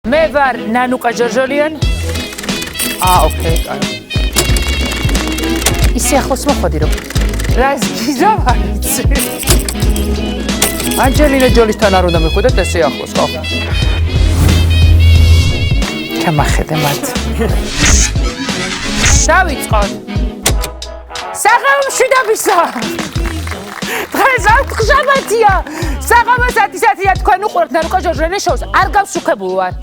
მე ვარ ნანუკა ჯორჯოლიან. ოკეი, კაი. ისე ახლოს მოხდი რომ რას გიზავარიცი. ანჯელინა ჯოლისთან არ უნდა მიხვიდეთ ესე ახლოს, ხო? ჩამახედე მათ. დავიწყოთ. საღამოში დავისა. დღეს აღშაბათია. საღამოსათისათია თქვენ უყურებთ ნანუკა ჯორჯოლიანის შოუს. არ გავსუქებული ვარ.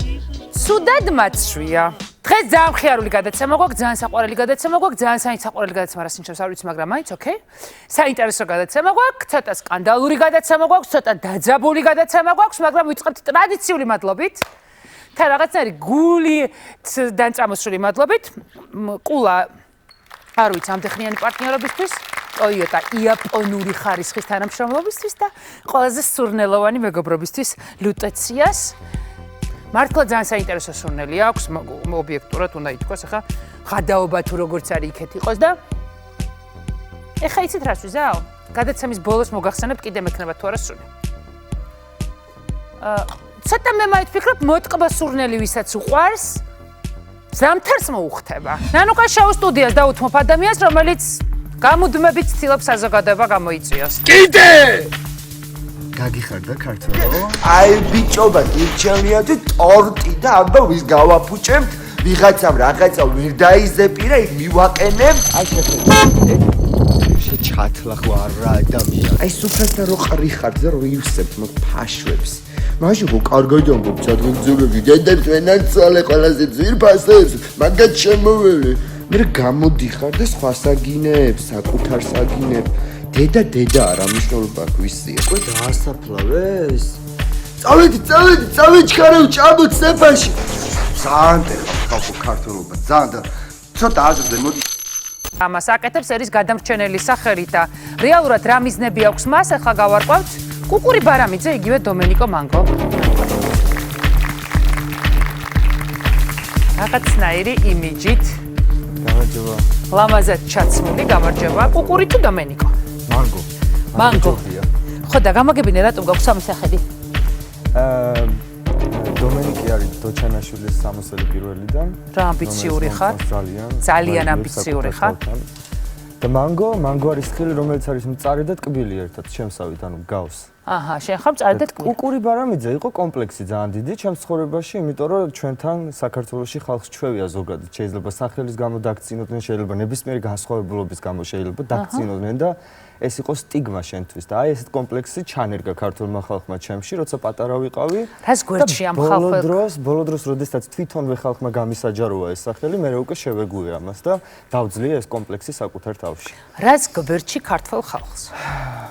სუდად მაცვია. დღეს ძალიან მხიარული გადაცემა გვაქვს, ძალიან საყვარელი გადაცემა გვაქვს, ძალიან საინტერესო გადაცემა რას ნიშნავს არ ვიცი, მაგრამ მაინც ოკეი. საინტერესო გადაცემა გვაქვს, ცოტა სკანდალური გადაცემა გვაქვს, ცოტა დაძაბული გადაცემა გვაქვს, მაგრამ ვიწყებთ ტრადიციული მადლობით. თან რაღაცნაირი გულით დანწამოსული მადლობით. ყულა არ ვიცი, ამდეხნიანი პარტნიორობისთვის, Toyota იაპონური ხარისხის თანამშრომლობისთვის და ყველაზე სურნელოვანი მეგობრობისთვის ლუტეციას. მართლა ძალიან საინტერესო სურნელი აქვს, ობიექტურად უნდა ითქვას, ახლა ღადაობა თუ როგორც არის იქეთ იყოს და ეხა იცით რას ვიზაო? გადაცემის ბოლოს მოგახსენებთ კიდე მექნება თუ არა სურნელი. ცოტა მე მაინც ვფიქრობ მოტკბა სურნელი ვისაც უყვარს, ზამთარს მოუხდება. ნანუკა შოუს სტუდიას დაუთმობ ადამიანს, რომელიც გამუდმებით ცდილობს საზოგადოება გამოიწვიოს. კიდე! გაგიხარდა ქართულო? აი ბიჭობა, ირჩევნია თუ ტორტი და აბა ვის გავაფუჭებთ? ვიღაცამ რაღაცა ვერ დაიზეპირა, იქ მივაყენებ. აი შეჩათლა ხო არა ადამიანი. აი სუფრასთან რო ყრიხარდზე რო ივსებთ მოგ ფაშვებს. მაშინ ხო კარგად ამბობ ჩადგენძულები, დედებს ვენან წალე ყველაზე ძირფასებს, მაგათ შემოველი. მე გამოდიხარ და სხვა საგინებს, საკუთარ საგინებს. დედა არა მნიშვნელობა გვისია. უკვე დაასაფლავეს? წავედი ჩქარევ ჭამოთ სეფაში. ზანტე ხალხო ქართულობა, ზანდა. ცოტა აზრზე მოდი. ამას აკეთებს ერის გადამრჩენელი სახელით და რეალურად რა მიზნები აქვს მას, ახლა გავარკვევთ. კუკური ბარამიძე, იგივე დომენიკო მანგო. რაღაცნაირი იმიჯით. გამარჯობა. ლამაზად ჩაცმული, გამარჯობა. კუკური თუ დომენიკო? მანგო. ხო და გამაგებინე რატომ გაქვს სამი სახელი? დომენიკი არის დოჩანაშვილის სამოსელი პირველიდან. რა ამბიციური ხარ? ძალიან ამბიციური ხარ. და მანგო არის ხილი, რომელიც არის მწარე და ტკბილი ერთად, შემსავით, ანუ გავს. აჰა, შენ ხარ მწარე და ტკბილი. კუკური ბარამიძე იყო კომპლექსი ძალიან დიდი ჩემს ცხოვრებაში, იმიტომ რომ ჩვენთან საქართველოში ხალხს ჩვევია ზოგადად. შეიძლება სახელის გამო დაგწინოდნენ, შეიძლება ნებისმიერი განსხვავებულობის გამო შეიძლება დაგწინოდნენ და ეს იყო სტიგმა შენთვის და აი ესეთ კომპლექსი ჩანერგა ქართულმა ხალხმა ჩემში, როცა პატარა ვიყავი. რას გვერდში ამ ხალხს? ბოლო დროს, როდესაც თვითონვე ხალხმა გამისაჯაროა ეს სახელი, მე უკვე შევეგუე ამას და დავძლია ეს კომპლექსი საკუთარ თავში. რას გვერდში ქართულ ხალხს?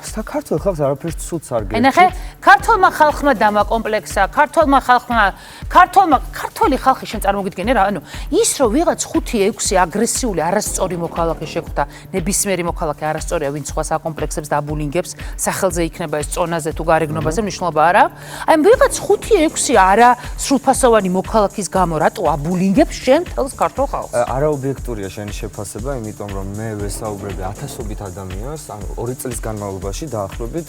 საქართველოს ხალხს არაფერს ცუდს არ გერჩით. ენახე, ქართულმა ხალხმა დამაკომპლექსა, ქართული ხალხი შენ წარმოგიდგენე რა, ანუ ის რომ ვიღაც 5-6 აგრესიული არასწორი მოქალაქე შეხვდა, ნებისმიერი მოქალაქე არასწორია, ვინც სხვას აკომპლექსებს და აბულინგებს, სახელზე იქნება ეს წონაზე თუ გარეგნობაზე მნიშვნელობა არა. აი ვიღაც 5-6 არა სრულფასოვანი მოქალაქის გამო რატო აბულინგებს შენ თელს ქართულ ხალხს? არაობიექტურია შენი შეფასება, იმიტომ რომ მე ვესაუბრები ათასობით ადამიანს, ანუ 2 წლის განმავლობაში დაახლოებით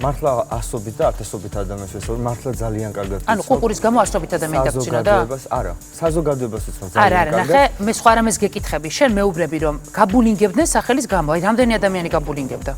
მართლა ასობით და ათასობით ადამიანს ვესაუბრებ, მართლა ძალიან კარგად ვიცნობ. ანუ კუკურის გამო ასობით ადამიანი დაგწინოდა? არა, საზოგადოებას ვიცნობ ძალიან კარგად. არა, ნახე, მე სხვა რამეს გეკითხები. შენ მეუბნები რომ გაბულინგებდნენ სახელის გამო, აი რამდენი ადამიანი გაბულინგებდა?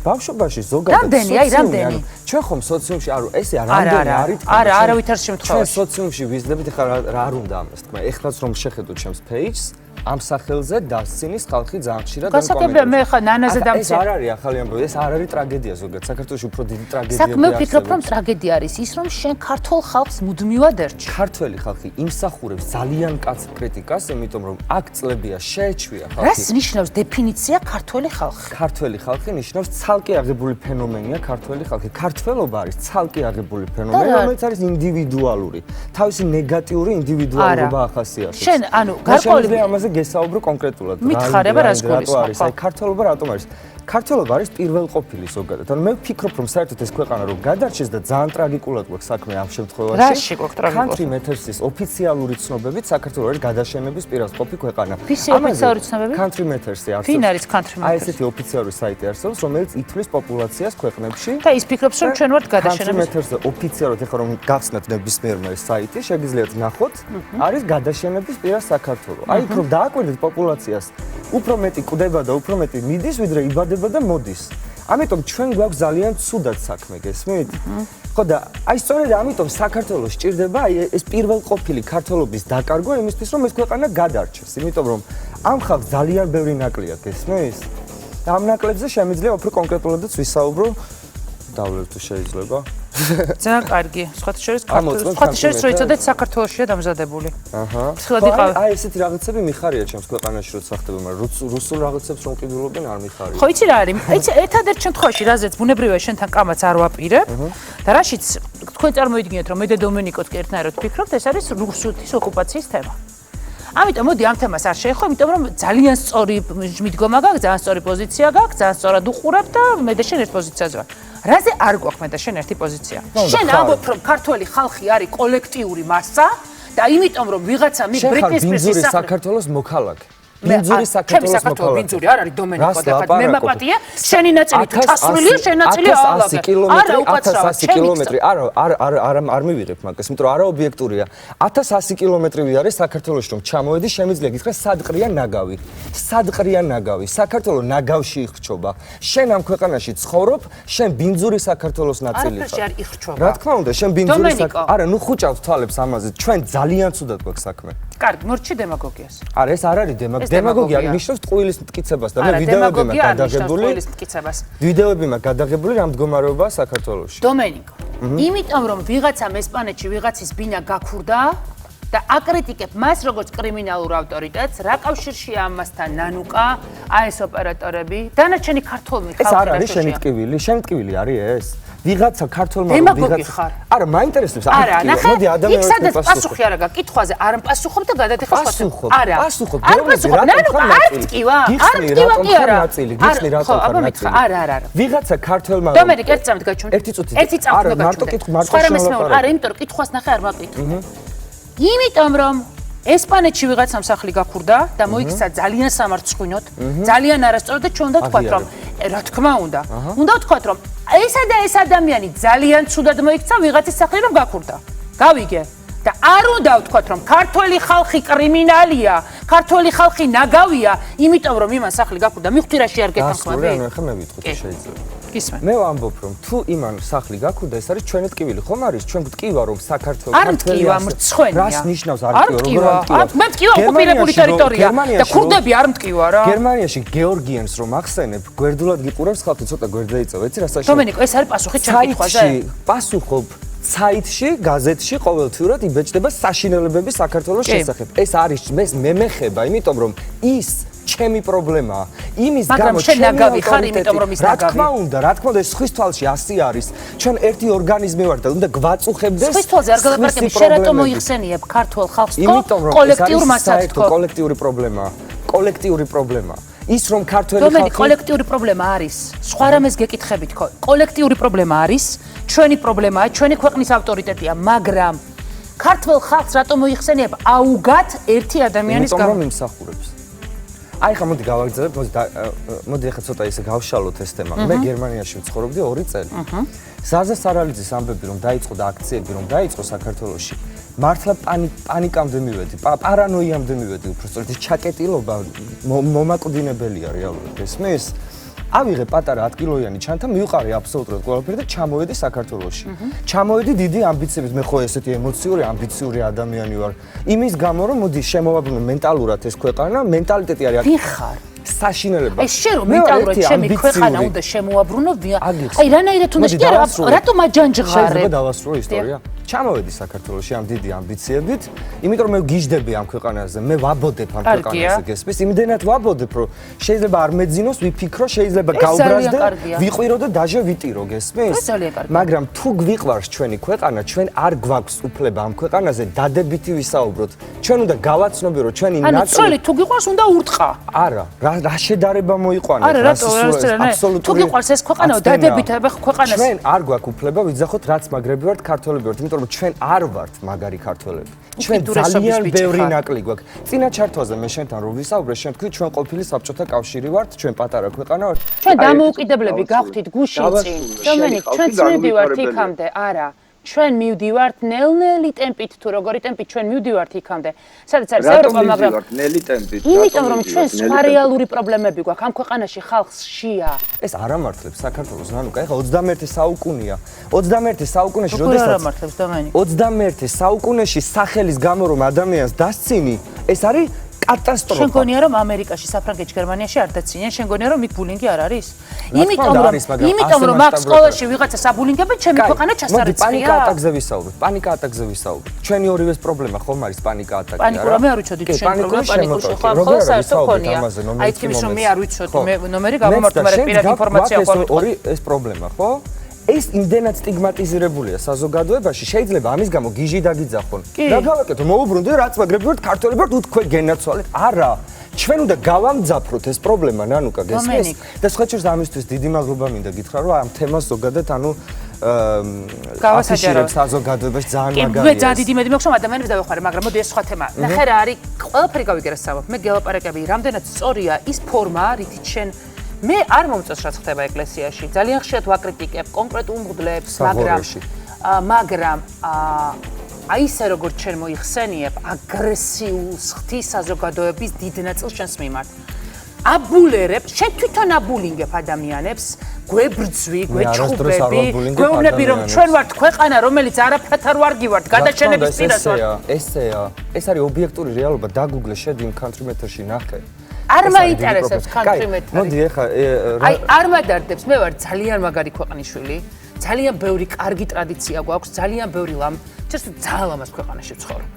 ბავშვობაში ზოგადად რამდენი? ჩვენ ხომ სოციუმში, ესე რამდენი არის თქვა? არა, არავითარ შემთხვევაში. ჩვენ სოციუმში ვიზნებით, ეხლა რა არ უნდა ამას თქვა. ეხლაც რომ შეხედოთ ჩემს page-ს, ამ სახელზე დასცინის ხალხი ძალიან ხშირად გასაგებია მე ხა ნანაზე დამცე. ეს არ არის ახალი ამბავი, ეს არ არის ტრაგედია ზოგადად. საქართველოში უფრო დიდი ტრაგედია. საქმე ვფიქრობ რომ ტრაგედია არის ის რომ შენ ქართულ ხალხს მუდმივად ერჩი. ქართველი ხალხი იმსახურებს ძალიან კაც კრიტიკას, იმიტომ რომ აქ წლებია შეეჩვია ხალხი. რას ნიშნავს დეფინიცია ქართველი ხალხი? ქართველი ხალხი ნიშნავს ცალკე აღებული ფენომენია ქართველი ხალხი. ქართველობა არის ცალკე აღებული ფენომენი, რომელიც არის ინდივიდუალური. თავისი ნეგატიური ინდივიდუალობა ახასიათებს. შენ ანუ გარკვეული ამაზე გესაუბრო კონკრეტულად. მითხარება რას გულისხმობ? აი ქართველობა რატომ არის? ქართველობა არის პირველყოფილი ზოგადად. ანუ მე ვფიქრობ, რომ საერთოდ ეს ქვეყანა რომ გადარჩეს და ძალიან ტრაგიკულად გვაქვს საქმე ამ შემთხვევაში. რაში გვაქვს ტრაგიკულად? Country Matters-ის ოფიციალური ცნობებით საქართველო არის გადაშენების პირასპყოფი ქვეყანა. ვისი ოფიციალური ცნობები? Country Matters-ი არსებობს. ვინ არის Country აი Matters? ესეთი ოფიციალური საიტი არსებობს, რომელიც ითვლის პოპულაციას ქვეყნებში. და ის ფიქრობს, რომ ჩვენ ვართ Country გადაშენების. Matters-ზე ოფიციალურად ეხლა რომ გახსნათ ნებისმიერმა ეს საიტი, შეგიძლიათ ნახოთ, არის გადაშენების პირას საქართველო. აი იქ რომ დააკვირდეთ პოპულაციას, უფრო მეტი კვდება და უფრო მეტი მიდის, ვიდრე იბადება და მოდის. ამიტომ ჩვენ გვაქვს ძალიან ცუდად საქმე, გესმით? ხო და აი სწორედ ამიტომ საქართველოს სჭირდება აი ეს პირველყოფილი ქართველობის დაკარგვა იმისთვის, რომ ეს ქვეყანა გადარჩეს, იმიტომ რომ ამ ხალხს ძალიან ბევრი ნაკლია, გესმის? და ამ ნაკლებზე შემიძლია უფრო კონკრეტულადაც ვისაუბრო. დავლევ თუ შეიძლება. ძალიან კარგი. სხვათა შორის რო იცოდეთ საქართველოშია დამზადებული. აჰა. ფრთხილად იყავ. აი ესეთი რაღაცები მიხარია ჩემს ქვეყანაში როცა ხდება, მაგრამ რუსულ რაღაცებს რომ ყიდულობენ არ მიხარია. ხო, იცი რა არის? იცი ერთადერთ შემთხვევაში, რაზეც ბუნებრივია შენთან კამაც არ ვაპირებ და რაშიც თქვენ წარმოიდგინეთ, რომ მე და დომენიკოც კი ერთნაირად ვფიქრობთ, ეს არის რუსეთის ოკუპაციის თემა. ამიტომ მოდი ამ თემას არ შეეხო, იმიტომ რომ ძალიან სწორი მიდგომა გაქვს, ძალიან სწორი პოზიცია გაქვს, ძალიან სწორად უყურებ და მე და შენ ერთ პოზიციაზე ვარ. რაზე არ გვაქვს მე და შენ ერთი პოზიცია? შენ ამბობ, რომ ქართველი ხალხი არის კოლექტიური მასა და იმიტომ რომ ვიღაცა მის ბრიტნის პრესის საქართველოს მოქალაქე. ბინძური საქართველოს მოქალაქე. ბინძური არ არის დომენიკო და მე მაპატია, შენი ნაწილი თუ ჩასვლილია, შენ ნაწილი ალაგე. 1100 კილომეტრი. არ მივიღებ მაგას, იმიტომ რომ არა ობიექტურია. 1100 კილომეტრი არის საქართველოში რომ ჩამოვედი, შემიძლია გითხრა სად ყრია ნაგავი. სად ყრია ნაგავი? საქართველოს ნაგავში იხრჩობა. შენ ამ ქვეყანაში ცხოვრობ, შენ ბინძური საქართველოს ნაწილი ხარ. არაფერში არ იხრჩობა. რა თქმა უნდა, შენ ბინძური არა, ნუ ხუჭავს თვალებს ამაზე. ჩვენ ძალიან ცუდად გვაქვს საქმე. კარგი, მორჩი დემაგოგიას. არა, ეს არ არის დემაგოგია, ნიშნავს ტყუილის მტკიცებას და მე ვიდეოები მაქვს გადაღებული. ვიდეოები მაქვს გადაღებული რა მდგომარეობაა საქართველოში. დომენიკო, იმიტომ რომ ვიღაცამ ესპანეთში ვიღაცის ბინა გაქურდა და აკრიტიკებ მას როგორც კრიმინალურ ავტორიტეტს, რა კავშირშია ამასთან ნანუკა, ეს ოპერატორები, დანარჩენი ქართველი ხალხი. ეს არ არის შენი ტკივილი, შენი ტკივილი არის ეს. ვიღაცა ქართველმა ვიღაცა არა მაინტერესებს არა ნახე იქ სადაც პასუხი არა გაქვს კითხვაზე არ მპასუხობ და გადადიხარ პასუხობ არა პასუხობ არ პასუხობ ნანუკა არ ტკივა არ ტკივა კი არა გიხსნი რატომ ხარ ნაწილი არა ვიღაცა ქართველმა დომენიკ ერთი წამით გაჩვენ ერთი წუთი არა მარტო კითხვა მარტო არა იმიტომ რომ კითხვას ნახე არ მაკითხე იმიტომ რომ ესპანეთში ვიღაცამ სახლი გაქურდა და მოიქცა ძალიან სამარცხვინოთ, ძალიან არასწორად და ჩვენ უნდა ვთქვათ რომ რა თქმა უნდა, უნდა ვთქვათ რომ ესა და ეს ადამიანი ძალიან ცუდად მოიქცა ვიღაცის სახლი რომ გაქურდა. გავიგე? და არ უნდა ვთქვათ რომ ქართველი ხალხი კრიმინალია, ქართველი ხალხი ნაგავია, იმიტომ რომ იმან სახლი გაქურდა. მიხვდი რა შეარ გეთანხმები? ანუ ახლა მე ვიტყვი შეიძლება. გისმენ. მე ვამბობ რომ თუ იმან სახლი გაქურდა ეს არის ჩვენი ტკივილი ხომ არის ჩვენ გვტკივა რომ საქართველოს არ მტკივა მრცხვენია რას ნიშნავს არ მტკივა მე მტკივა ოკუპირებული ტერიტორია და ქურდები არ მტკივა რა გერმანიაში გეორგიენს რომ ახსენებ გვერდულად გიყურებს ხალხი ცოტა გვერდზე იწევ ეცი რა საშუალო დომენიკო ეს არის პასუხი ჩემ კითხვაზე პასუხობ საიტში, გაზეთში ყოველთვიურად იბეჭდება საშინელებები საქართველოს შესახებ. ეს არის მე მეხება, იმიტომ რომ ის ჩემი პრობლემაა. იმის გამო შენ ნაგავი ხარ, იმიტომ რომ ის ნაგავი. რა თქმა უნდა, ეს ხვის თვალში ასე არის. ჩვენ ერთი ორგანიზმი ვართ და უნდა გვაწუხებდეს. ხვის თვალზე არ გალაპარაკები, შენ რატომ მოიხსენიებ ქართულ ხალხს თქო, კოლექტიურ მასად თქო. კოლექტიური პრობლემაა. კოლექტიური პრობლემაა. ის რომ ქართველი ხალხი დომენიკ კოლექტიური პრობლემა არის. სხვა რამეს გეკითხები თქო. კოლექტიური პრობლემა არის. ჩვენი პრობლემაა, ჩვენი ქვეყნის ავტორიტეტია, მაგრამ ქართულ ხალხს რატომ მოიხსენიებ აუგად ერთი ადამიანის გამო? იმიტომ რომ იმსახურებს. აი ხა მოდი გავაგრძელებ, მოდი ახლა ცოტა ისე გავშალოთ ეს თემა. მე გერმანიაში ვცხოვრობდი 2 წელი. ზაზა სარალიძის ამბები რომ დაიწყო და აქციები რომ დაიწყო საქართველოში. მართლა პანიკამდე მივედი, პარანოიამდე მივედი უბრალოდ. ეს ჩაკეტილობა მომაკვდინებელია რეალურად, ესმის? ავიღე პატარა 10 კილოიანი ჩანთა, მივყარე აბსოლუტურად ყველაფერი და ჩამოვედი საქართველოში. ჩამოვედი დიდი ამბიციებით, მე ხო ესეთი ემოციური, ამბიციური ადამიანი ვარ. იმის გამო რომ მოდი შემოვაბრუნო მენტალურად ეს ქვეყანა, მენტალიტეტი არის ვინ ხარ? საშინელება. ეს შენ რომ მენტალურად ჩემი ქვეყანა უნდა შემოვაბრუნო, აი რანაირად უნდა შეგერა, რატომ აჯანჯღარე? შეიძლება დავასრულო ისტორია? ჩამოვედი საქართველოში ამ დიდი ამბიციებით, იმიტომ რომ მე გიждდები ამ ქვეყანაზე, მე ვაბოდებ ამ ქვეყანაზე, გესმის? იმდენად ვაბოდებ, რომ შეიძლება არ მეძინოს, ვიფიქრო, შეიძლება გავბრაზდე, ვიყვირო და დაჟე ვიტირო, გესმის? მაგრამ თუ გვიყვარს ჩვენი ქვეყანა, ჩვენ არ გვაქვს უფლება ამ ქვეყანაზე დადებითი ვისაუბროთ. ჩვენ უნდა გავაცნობირო ჩვენი ნაკლი. ანუ ცოლი თუ გიყვარს, უნდა ურტყა. არა, რა შედარება მოიყვანეთ არა რატო თუ გიყვარს ეს ქვეყანა დადებით აბა ქვეყანას ჩვენ არ გვაქვს უფლება ვიძახოთ რაც მაგრები ვართ ქართველები ვართ იმიტომ რომ ჩვენ არ ვართ მაგარი ქართველები ჩვენ ძალიან ბევრი ნაკლი გვაქვს წინა ჩართვაზე მე შენთან რომ ვისაუბრე შენ თქვი ჩვენ ყოფილი საბჭოთა კავშირი ვართ ჩვენ პატარა ქვეყანა ვართ ჩვენ დამოუკიდებლები გავხდით გუშინ წინ დომენიკ ჩვენც მივდივართ იქამდე არა ჩვენ მივდივართ ნელ-ნელი ტემპით თუ როგორი ტემპით ჩვენ მივდივართ იქამდე სადაც არის ევროპა მაგრამ ნელი ტემპით იმიტომ რომ ჩვენ სხვა რეალური პრობლემები გვაქვს ამ ქვეყანაში ხალხს შია ეს არ ამართლებს საქართველოს ნანუკა ეხლა 21 საუკუნეა 21 საუკუნეში როდესაც არ ამართლებს დომენიკ 21 საუკუნეში სახელის გამო რომ ადამიანს დასცინი ეს არის კატასტროფა. შენ გონია რომ ამერიკაში, საფრანგეთში, გერმანიაში არ დაცინიან? შენ გონია რომ იქ ბულინგი არ არის? იმიტომ რომ აქ სკოლაში ვიღაცა საბულინგებენ, ჩემი ქვეყანა ჩასარეცხია. პანიკა ატაკზე ვისაუბრეთ. პანიკა ატაკზე ვისაუბრეთ. ჩვენი ორივეს პრობლემა ხომ არის პანიკა ატაკი რა? პანიკურა მე არ ვიცოდი შენ პრობლემა პანიკურში ხო? ხოლმე საერთოდ ხონია. აი თქმის რომ მე არ ვიცოდი, მე ნომერი გამომართვა, მაგრამ პირად ინფორმაცია ხო? ორი ეს პრობლემა ხო? ეს იმდენად სტიგმატიზირებულია საზოგადოებაში, შეიძლება ამის გამო გიჟი დაგიძახონ. რა გავაკეთო? მოუბრუნდე რაც მაგრები ვართ ქართველები ვართ უთქვე გენაცვალეთ. არა. ჩვენ უნდა გავამძაფროთ ეს პრობლემა, ნანუკა გესმის? და სხვა შორის ამისთვის დიდი მადლობა მინდა გითხრა, რომ ამ თემას ზოგადად გავასაჯაროთ საზოგადოებაში ძალიან მაგარია. მე ძალიან დიდი მედი მაქვს რომ ადამიანებს დავეხმარე, მაგრამ მოდი ეს სხვა თემა. ნახე რა არის, ყველაფერი გავიგერასავებ. მე გელაპარაკები, რამდენად სწორია ის ფორმა, რითიც შენ მე არ მომწონს რაც ხდება ეკლესიაში. ძალიან ხშირად ვაკრიტიკებ კონკრეტულ მღვდლებს, მაგრამ აი ესე როგორც ჩვენ მოიხსენიებ, აგრესიულს ხთის საზოგადოების დიდ ნაწილს ჩვენს მიმართ. აბულერებ, შენ თვითონ აბულინგებ ადამიანებს, გვებრძვი, გვეჩხუბები, გვეუბნები რომ ჩვენ ვართ ქვეყანა, რომელიც არაფრად არ ვარგივართ, გადაჩენების პირას ვართ. ესეა, ეს არის ობიექტური რეალობა, დაგუგლე, შედი იმ country meter-ში ნახე. არ მაინტერესებს country meter. მოდი ეხა აი არ მადარდებს, მე ვარ ძალიან მაგარი ქვეყანიშვილი, ძალიან ბევრი კარგი ტრადიცია გვაქვს, ძალიან ბევრი ძალიან ლამაზ ქვეყანაში ვცხოვრობ.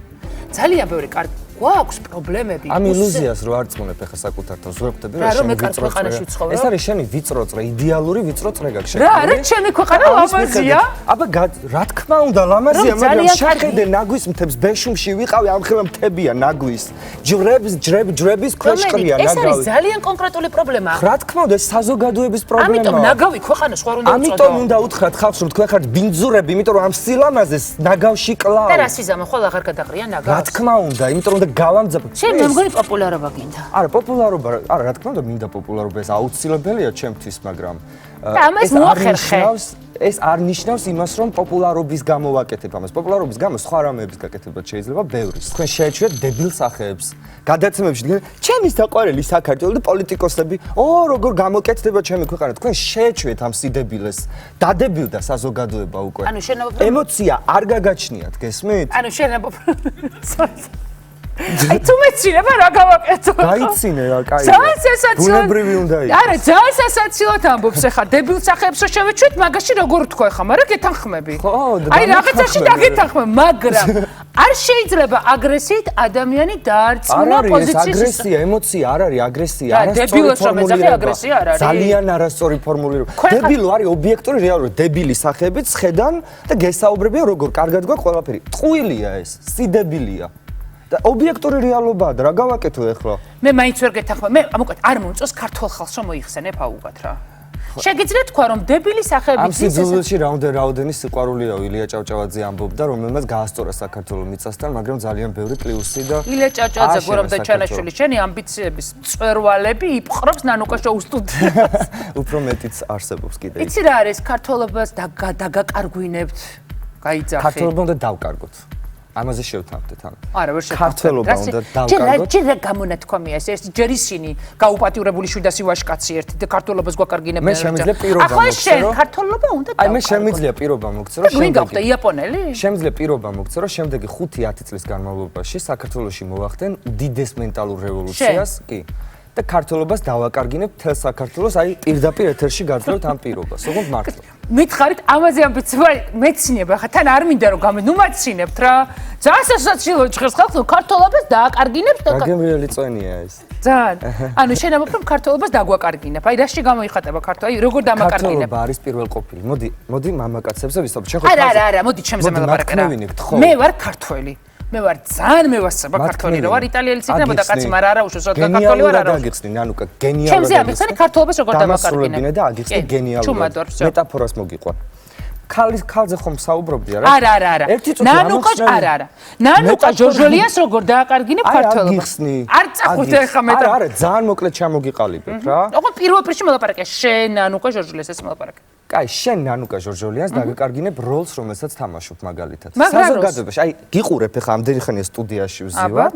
ძალიან ბევრი კარგი გვაქვს პრობლემები. ამ ილუზიას რო არ წმუნებ ეხა საკუთარ თავს ვეუბნები რა შენი ქვეყანაში ვცხოვრობ. ეს არის შენი ვიწრო წრე, იდეალური ვიწრო წრე გაქვს. რა ჩემი ქვეყანა ლამაზია? აბა რა თქმა უნდა ლამაზია, მაგრამ შეხედე ნაგვის მთებს ბეშუმში ვიყავი, ამ ხება მთებია ნაგვის. ჯრების ქვეშ ყრია ნაგავი. ეს არის ძალიან კონკრეტული პრობლემა. რა თქმა უნდა ეს საზოგადოების პრობლემაა. ამიტომ ნაგავი ქვეყანა სხვა უნდა უწოდო. ამიტომ უნდა უთხრათ ხალხს რომ თქვენ ხართ ბინძურები, იმიტომ რომ ამ სილამაზეს ნაგავში კლავ. და რასიზამო ხოლ აღარ გადაყრია ნაგავს. რა თქმა უნდა, იმიტომ რომ გავამძაფროთ. შენ მე მგონი პოპულარობა გინდა. არა, პოპულარობა, არა, რა თქმა უნდა, მინდა პოპულარობა, ეს აუცილებელია ჩემთვის, მაგრამ ეს არ ნიშნავს იმას, რომ პოპულარობის გამო ვაკეთებ ამას. პოპულარობის გამო სხვა რამეების გაკეთებაც შეიძლება ბევრი. თქვენ შეეჩვიათ დებილ სახეებს. გადაცემებში დგენ, ჩემი საყვარელი საქართველოს და პოლიტიკოსები, როგორ გამოკეთდება ჩემი ქვეყანა. თქვენ შეეჩვიათ ამ სიდებილეს. დადებილდა საზოგადოება უკვე. ანუ შენ ემოცია არ გაგაჩნიათ, გესმით? ანუ შენ აი თუ მეცინება რა გავაკეთო? გაიცინე რა, კაი. ძალიან სასაცილო. ბუნებრივი უნდა იყოს. არა, ძალიან სასაცილოდ ამბობს ახლა დებილ სახეებს რო შევეჩვით, მაგაში როგორ თქვა ახლა, მაგრამ გეთანხმები. აი რაღაცაში დაგეთანხმებ, მაგრამ არ შეიძლება აგრესიით ადამიანი დაარწმუნა პოზიციის. აგრესია, ემოცია არ არის აგრესია, არასწორი ფორმულირება. ძალიან არასწორი ფორმულირება. დებილო არის ობიექტური რეალობა, დებილი სახეებიც ხედან და გესაუბრებიან როგორ კარგად გვაქვს ყველაფერი. ტყუილია ეს, სიდებილია. და ობიექტური რეალობაა და რა გავაკეთო ახლა? მე მაინც ვერ გეთანხმებ. მე მოკლედ არ მომწონს ქართულ ხალხს რომ მოიხსენებ აუგად რა. შეგიძლიათ თქვა რომ დებილი სახეები ამ სიძულვილში რაოდენი სიყვარულია ილია ჭავჭავაძე ამბობდა რომელმაც გაასწორა საქართველოს მიწასთან, მაგრამ ძალიან ბევრი პლუსი და ილია ჭავჭავაძე გორომდა ჩანაშვილი შენი ამბიციების წვერვალები იპყრობს ნანუკა შოუ სტუდიას. უფრო მეტიც არსებობს კიდე. იცი რა არის ქართულობას დაგაკარგვინებთ? გაიძახი. ქართულობა უნდა დავკარგოთ. ამაზე შევთანხმდეთ ამ. არა, ვერ შევთანხმდეთ. ქართველობა უნდა დავკარგოთ. ჯერ გამონათქვამია ეს ჯერ ისინი გაუპატიურებული შვიდასი ვაჟკაცი ერთი და ქართულობას გვაკარგინებენ. მე შემიძლია პირობა მოგცერო. ახლა შენ ქართულობა უნდა დავკარგო. აი მე შემიძლია პირობა მოგცერო. შენ გავხდე იაპონელი? შემიძლია პირობა მოგცერო, შემდეგი 5-10 წლის განმავლობაში საქართველოში მოვახდენ უდიდეს მენტალურ რევოლუციას, კი. და ქართულობას დავაკარგინებ თელ საქართველოს, აი პირდაპირ ეთერში გაძლევთ ამ პირობას. ოღონდ მართლა. მითხარით ამაზე ამბიცია მეცინება, ხა თან არ მინდა რომ ნუ მაცინებთ რა. ძალიან სასაცილო ჭხერს ხალხს ქართულობას დააკარგინებთ და გაგემრიელი წვენია ეს. ძალიან. ანუ შენ ამბობ რომ ქართულობას დაგვაკარგინებ. აი რაში გამოიხატება ქართული? აი როგორ დამაკარგინებ? ქართულობა არის პირველ ყოფილი. მოდი მამაკაცებზე ვისაუბროთ. შენ ხო არა, მოდი ჩემზე მელაპარაკე რა. მე ვარ ქართველი. მე ვარ ძალიან მევასება ქართველი რა ვარ იტალიელიც იქნებოდა კაცი მაგრამ არა უშუალოდ ქართველი ვარ არა აგიხსნი ნანუკა გენიალურად ჩემზე ამიხსენი ქართველობას როგორ დამაკარგინე დამასრულებინე და აგიხსნი გენიალურად მეტაფორას მოგიყვან ქალზე ხომ საუბრობდია რა არა ნანუკა არა ნანუკა ჯორჯოლიას როგორ დააკარგინე ქართველობას არ წახოთ ახლა მეტა არა ძალიან მოკლედ ჩამოგიყალიბებ რა ოღონდ პირველ პრიში მოლაპარაკე შენ ნანუკა ჯორჯოლიას ეს მოლაპარაკე კაი შენ ნანუკა ჯორჯოლიას დაგაკარგინებ როლს რომელსაც თამაშობ მაგალითად საზოგადოებაში აი გიყურებ ახლა ამდენი ხანია სტუდიაში ვზივარ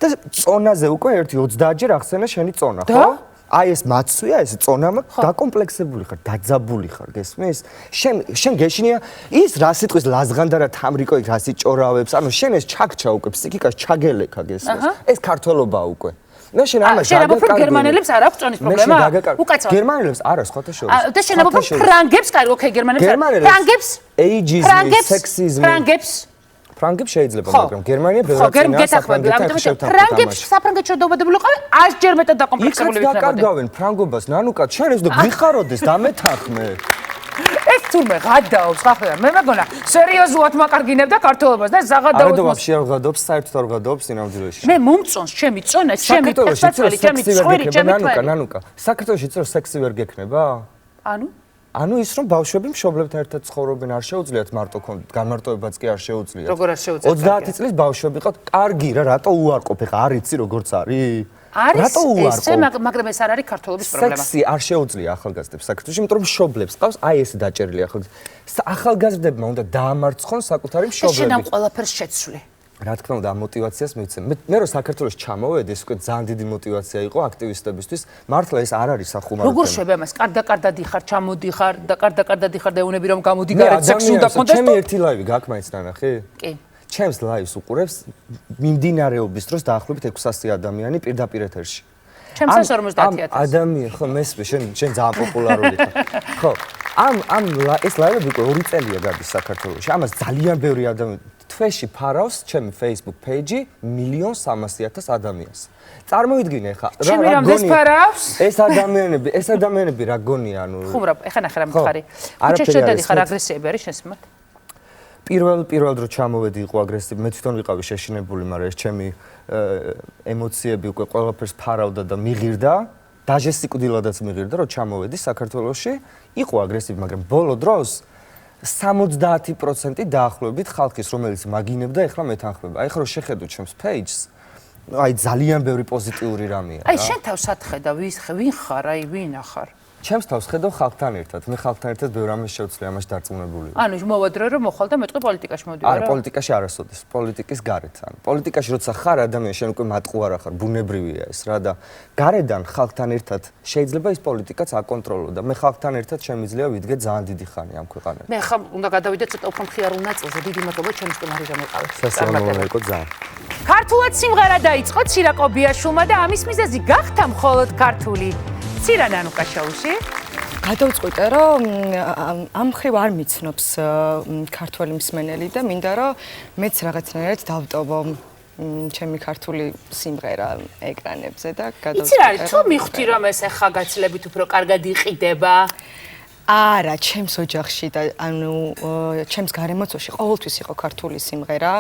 და წონაზე უკვე 1-30 ჯერ ახსენე შენი წონა ხო აი ეს მაცვია ეს წონა დაკომპლექსებული ხარ დაძაბული ხარ გესმის შენ გეშინია ის რა სიტყვის ლაზღანდა რა თამრიკო იქ რასი ჭორავებს ანუ შენ ეს ჩაქჩა უკვე ფსიქიკას ჩაგელექა გესმის ეს ქართველობაა უკვე და შენ ამას დაგაკარგე გერმანელებს არ აქვს წონის პრობლემა უკაცრავად გერმანელებს არა სხვათა შორის და შენ აბა ფრანგებს კარგი ოკეი გერმანელებს ფრანგებს ეიჯიზმი სექსიზმი ფრანგებს შეიძლება მაგრამ გერმანია ბევრად საფრანგეთთან ფრანგებს საფრანგეთში დაობადებულიყავი 100 ჯერ მეტად დაკომპლექსებული იქაც დაკარგავენ ფრანგობას ნანუკა შენ ეს და გიხაროდეს დამეთანხმე ეს თურმე ღადაობს ხახლა მე მეგონა სერიოზულად მაკარგინებ და ქართველობას და ზაღადაობს არა და შენ ღადაობს საერთოდ არ ღადაობს სინამდვილეში მე მომწონს ჩემი წონა ჩემი ფეხსაცმელი ჩემი ცხვირი ჩემი ნანუკა საქართველოში იცი რომ სექსი ვერ გექნება ანუ ის რომ ბავშვები მშობლებთან ერთად ცხოვრობენ არ შეუძლიათ მარტო განმარტოებაც კი არ შეუძლიათ როგორ არ შეუძლიათ 30 წლის ბავშვები ყავთ კარგი რა რატო უარყოფ ეხა არ იცი როგორ არის რატო უარყოფ მაგრამ ეს არ არის ქართველობის პრობლემა სექსი არ შეუძლია ახალგაზრდებს საქართველოში იმიტომ რომ მშობლებს ყავს აი ეს დაჭერილი ახალგაზრდებმა უნდა დაამარცხონ საკუთარი მშობლები შენ ამ ყველაფერს შეცვლი რა თქმა უნდა ამ мотиваციას მივცემ მე რომ საქართველოს ჩამოვედი ეს უკვე ძალიან დიდი мотиваცია იყო აქტივისტებისთვის მართლა ეს არ არის სახუმარო როგორ შვები ამას კარდა დიხარ ჩამოდიხარ და კარდა დიხარ და ეუნები რომ გამოდი გარეთ სექსი უნდა კონდეს ჩემი ერთი ლაივი გაკმაიც ნანახი კი ჩემს ლაივს უყურებს მიმდინარეობის დროს დაახლოებით 600 ადამიანი პირდაპირ ეთერში ჩემს 50000 ადამიანი ხო მესმე შენ ძალიან პოპულარული ხარ ხო ამ ეს ლაივები უკვე 2 წელია გადის საქართველოში ამას ძალიან ბევრი ადამიანი თვეში ფარავს ჩემი Facebook page 1,300,000 ადამიანს. წარმოიდგინე ხა რა გონია ეს ადამიანები რა გონია ანუ ხუმრა ეხა ნახე რა მითხარი. ქუჩაში შედადი ხარ აგრესიები არის შენს მიმართ? პირველ დრო ჩამოვედი იყო აგრესიები მე თვითონ ვიყავი შეშინებული მაგრამ ეს ჩემი ემოციები უკვე ყველაფერს ფარავდა და მიღირდა დაჟე სიკვდილადაც მიღირდა რომ ჩამოვედი საქართველოში იყო აგრესიები მაგრამ ბოლო დროს 70% დაახლოებით ხალხის რომელიც მაგინებდა ეხლა მეთანხმება. აი ხო შეხედო ჩემს page-ს. აი ძალიან ბევრი პოზიტიური რამეა რა. აი შენ თავს ატხედა ვინ ხარ აი ვინ ახარ? ჩემს თავს ხედავ ხალხთან ერთად. მე ხალხთან ერთად ბევრ რამეს შევცვლი ამაში დარწმუნებული ვარ. ანუ მოვადრე რომ მოხვალ და მეტყვი პოლიტიკაში მოდივარ. არა პოლიტიკაში არასოდეს. პოლიტიკის გარეთ. ანუ პოლიტიკაში როცა ხარ ადამიანი შენ უკვე მატყუ არ ხარ. ბუნებრივია ეს რა და გარედან ხალხთან ერთად შეიძლება ის პოლიტიკაც აკონტროლო და მე ხალხთან ერთად შემიძლია ვიდგე ძალიან დიდი ხანი ამ ქვეყანაში. მე ხა უნდა გადავიდე ცოტა უფრო მხიარულ ნაწილზე. დიდი მადლობა ჩემს სტუმარი გამიყავე. სასიამოვნო იყო ძალიან. ქართულად სიმღერა დაიწყო ცირა კობიაშვილმა და ამის მიზეზი გახდა მხოლოდ ქართული. ცირა ნანუკა შოუში გადავწყვიტე რომ ამ ხრივ არ მიცნობს ქართველი მსმენელი და მინდა რომ მეც რაღაცნაირად დავტოვო ჩემი ქართული სიმღერა ეკრანებზე და გადავწყვიტე იცი რა არის თუ მივხვდი რომ ეს ახლა გაცილებით უფრო კარგად იყიდება არა, ჩემს ოჯახში და ანუ ჩემს გარემოცვაში ყოველთვის იყო ქართული სიმღერა.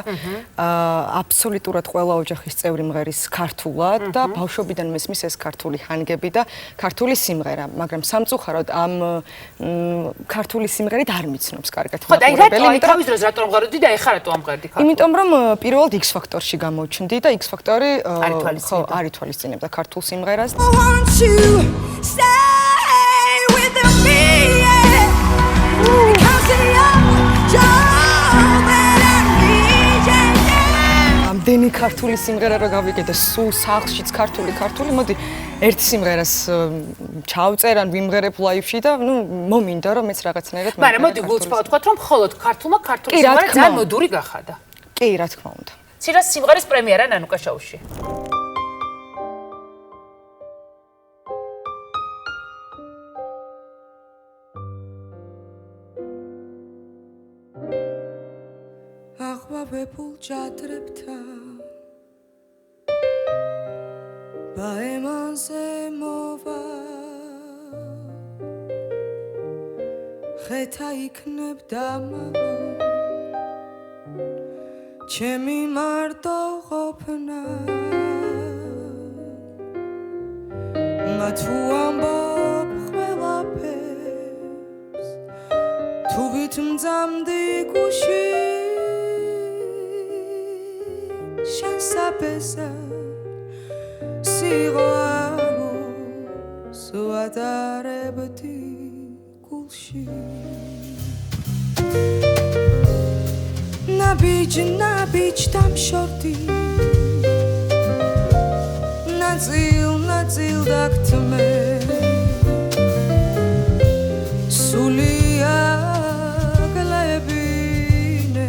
აბსოლუტურად ყველა ოჯახის წევრი მღერის ქართულად და ბავშვობიდან მესმის ეს ქართული ჰანგები და ქართული სიმღერა, მაგრამ სამწუხაროდ ამ ქართული სიმღერით არ მიცნობს კარგად მაყურებელი. ხო, და თავის დროს რატომ მღეროდი და ეხლა რატომ ამღერდი ქართულად? იმიტომ რომ პირველად X Factor-ში გამოვჩნდი და X Factor-ი არ ითვალისწინებდა ქართულ სიმღერას. ამდენი ქართული სიმღერა რა გავიგე და სულ სახლშიც ქართული, მოდი ერთ სიმღერას ჩავწერ ან ვიმღერებ ლაივში და ნუ მომინდა რომ მეც რაღაცნაირად მაგრამ მოდი გულწრფელად ვთქვათ რომ მხოლოდ ქართული სიმღერა ძალიან მოდური გახადა. კი, რა თქმა უნდა. ცირას სიმღერის პრემიერა ნანუკა შოუში. აღვავებულ ჯადრებთან ბაემანზე მოვა ხეთა იქნებ დამავა ჩემი მარტო ყოფნა თუ ამბობ ყველაფერს თუ ვითმძამდი გუში შენ საფესა სიღაროს ვატარებდი გულში ნაბიჯ დამშორდი ნაწილ დაგთმე სულია გლებინე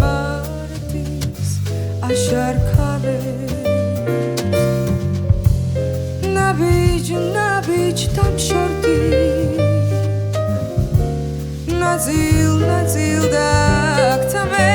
მარტის აშარქარე ნაბიჯ დამშორდი ნაწილ დაგთმე